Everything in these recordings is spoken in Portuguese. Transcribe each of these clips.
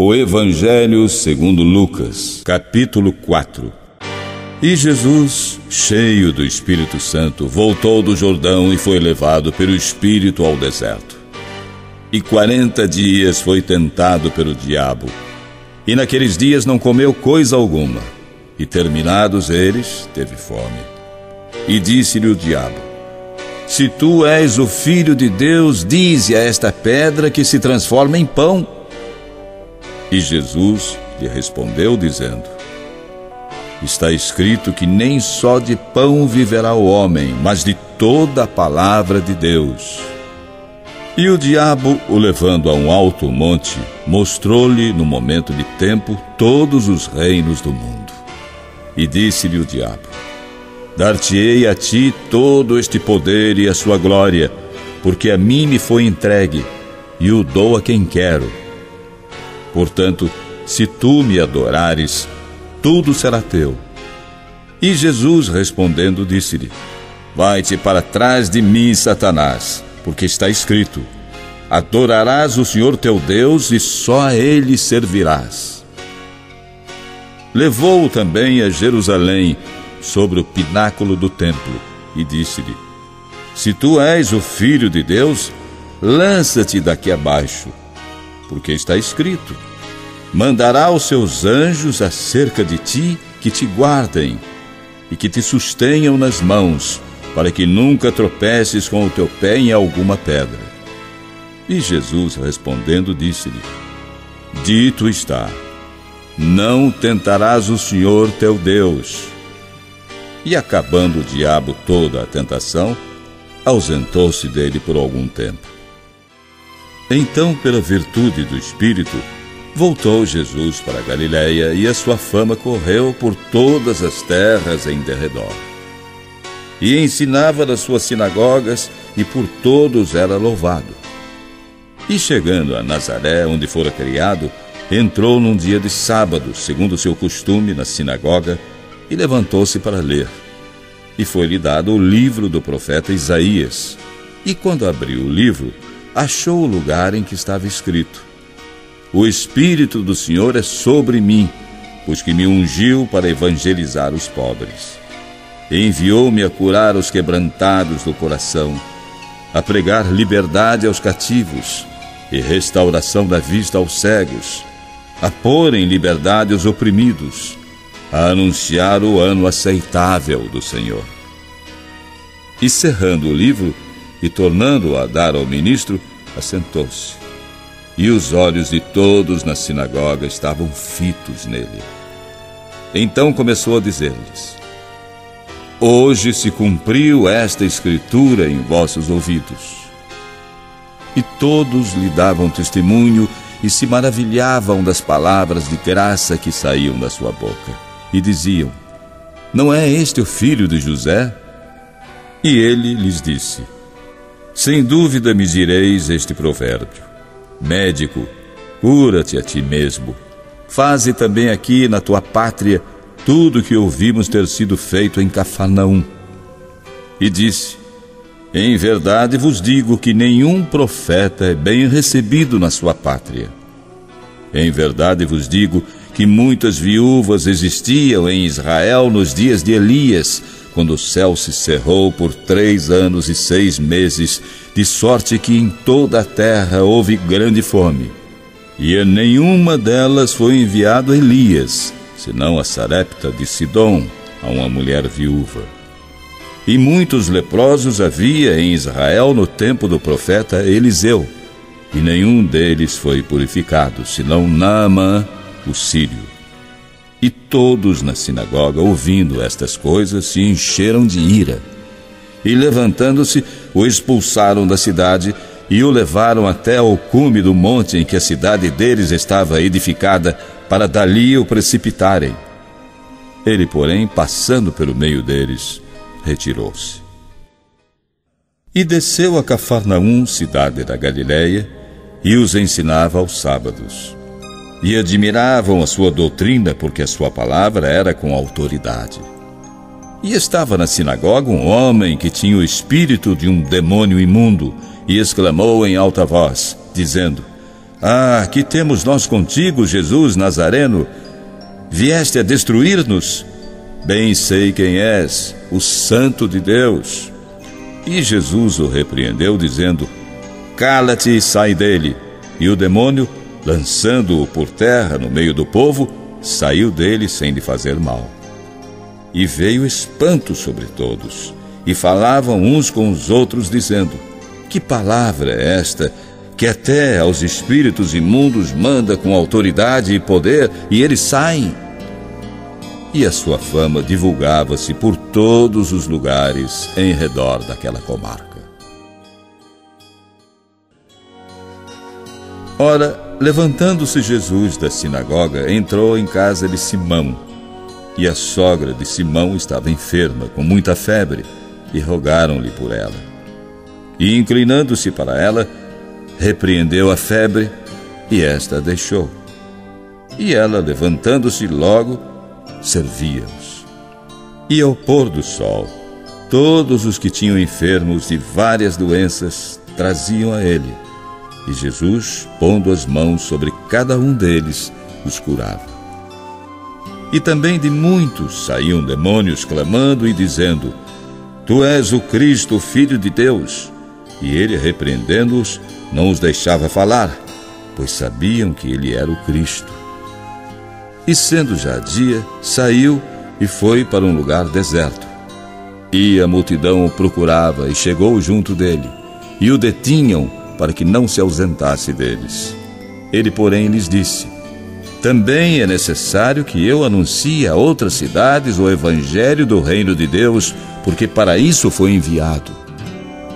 O Evangelho segundo Lucas, capítulo 4. E Jesus, cheio do Espírito Santo, voltou do Jordão e foi levado pelo Espírito ao deserto. E 40 dias foi tentado pelo diabo. E naqueles dias não comeu coisa alguma. E terminados eles, teve fome. E disse-lhe o diabo: Se tu és o Filho de Deus, dize a esta pedra que se transforma em pão. E Jesus lhe respondeu dizendo: Está escrito que nem só de pão viverá o homem, mas de toda a palavra de Deus. E o diabo, o levando a um alto monte, mostrou-lhe no momento de tempo todos os reinos do mundo. E disse-lhe o diabo: Dar-te-ei a ti todo este poder e a sua glória, porque a mim me foi entregue, e o dou a quem quero. Portanto, se tu me adorares, tudo será teu. E Jesus, respondendo, disse-lhe: Vai-te para trás de mim, Satanás, porque está escrito: Adorarás o Senhor teu Deus e só a Ele servirás. Levou-o também a Jerusalém, sobre o pináculo do templo, e disse-lhe: Se tu és o Filho de Deus, lança-te daqui abaixo, porque está escrito: Mandará os seus anjos acerca de ti, que te guardem e que te sustenham nas mãos, para que nunca tropeces com o teu pé em alguma pedra. E Jesus, respondendo, disse-lhe: Dito está: Não tentarás o Senhor teu Deus. E acabando o diabo toda a tentação, ausentou-se dele por algum tempo. Então, pela virtude do Espírito, voltou Jesus para a Galiléia, e a sua fama correu por todas as terras em derredor. E ensinava nas suas sinagogas, e por todos era louvado. E chegando a Nazaré, onde fora criado, entrou num dia de sábado, segundo o seu costume, na sinagoga, e levantou-se para ler. E foi-lhe dado o livro do profeta Isaías. E quando abriu o livro, achou o lugar em que estava escrito: O Espírito do Senhor é sobre mim, pois que me ungiu para evangelizar os pobres. Enviou-me a curar os quebrantados do coração, a pregar liberdade aos cativos e restauração da vista aos cegos, a pôr em liberdade os oprimidos, a anunciar o ano aceitável do Senhor. E cerrando o livro e tornando-o a dar ao ministro, assentou-se. E os olhos de todos na sinagoga estavam fitos nele. Então começou a dizer-lhes: Hoje se cumpriu esta escritura em vossos ouvidos. E todos lhe davam testemunho e se maravilhavam das palavras de graça que saíam da sua boca. E diziam: Não é este o filho de José? E ele lhes disse: Sem dúvida me direis este provérbio: Médico, cura-te a ti mesmo. Faze também aqui na tua pátria tudo o que ouvimos ter sido feito em Cafarnaum. E disse: Em verdade vos digo que nenhum profeta é bem recebido na sua pátria. Em verdade vos digo que muitas viúvas existiam em Israel nos dias de Elias, quando o céu se cerrou por 3 anos e 6 meses, de sorte que em toda a terra houve grande fome. E a nenhuma delas foi enviado Elias, senão a Sarepta de Sidom, a uma mulher viúva. E muitos leprosos havia em Israel no tempo do profeta Eliseu, e nenhum deles foi purificado, senão Naamã, o sírio. E todos na sinagoga, ouvindo estas coisas, se encheram de ira. E levantando-se, o expulsaram da cidade e o levaram até ao cume do monte em que a cidade deles estava edificada, para dali o precipitarem. Ele, porém, passando pelo meio deles, retirou-se. E desceu a Cafarnaum, cidade da Galiléia, e os ensinava aos sábados. E admiravam a sua doutrina, porque a sua palavra era com autoridade. E estava na sinagoga um homem que tinha o espírito de um demônio imundo, e exclamou em alta voz, dizendo: Ah, que temos nós contigo, Jesus Nazareno? Vieste a destruir-nos? Bem sei quem és, o Santo de Deus. E Jesus o repreendeu, dizendo: Cala-te e sai dele. E o demônio, lançando-o por terra no meio do povo, saiu dele sem lhe fazer mal. E veio espanto sobre todos, e falavam uns com os outros, dizendo: Que palavra é esta, que até aos espíritos imundos manda com autoridade e poder, e eles saem? E a sua fama divulgava-se por todos os lugares em redor daquela comarca. Ora, levantando-se Jesus da sinagoga, entrou em casa de Simão. E a sogra de Simão estava enferma, com muita febre, e rogaram-lhe por ela. E inclinando-se para ela, repreendeu a febre, e esta a deixou. E ela, levantando-se logo, servia-os. E ao pôr do sol, todos os que tinham enfermos de várias doenças traziam a ele, e Jesus, pondo as mãos sobre cada um deles, os curava. E também de muitos saíam demônios clamando e dizendo: Tu és o Cristo, o Filho de Deus. E ele, repreendendo-os, não os deixava falar, pois sabiam que ele era o Cristo. E sendo já dia, saiu e foi para um lugar deserto. E a multidão o procurava e chegou junto dele, e o detinham para que não se ausentasse deles. Ele, porém, lhes disse: Também é necessário que eu anuncie a outras cidades o evangelho do reino de Deus, porque para isso foi enviado.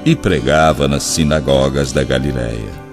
E pregava nas sinagogas da Galiléia.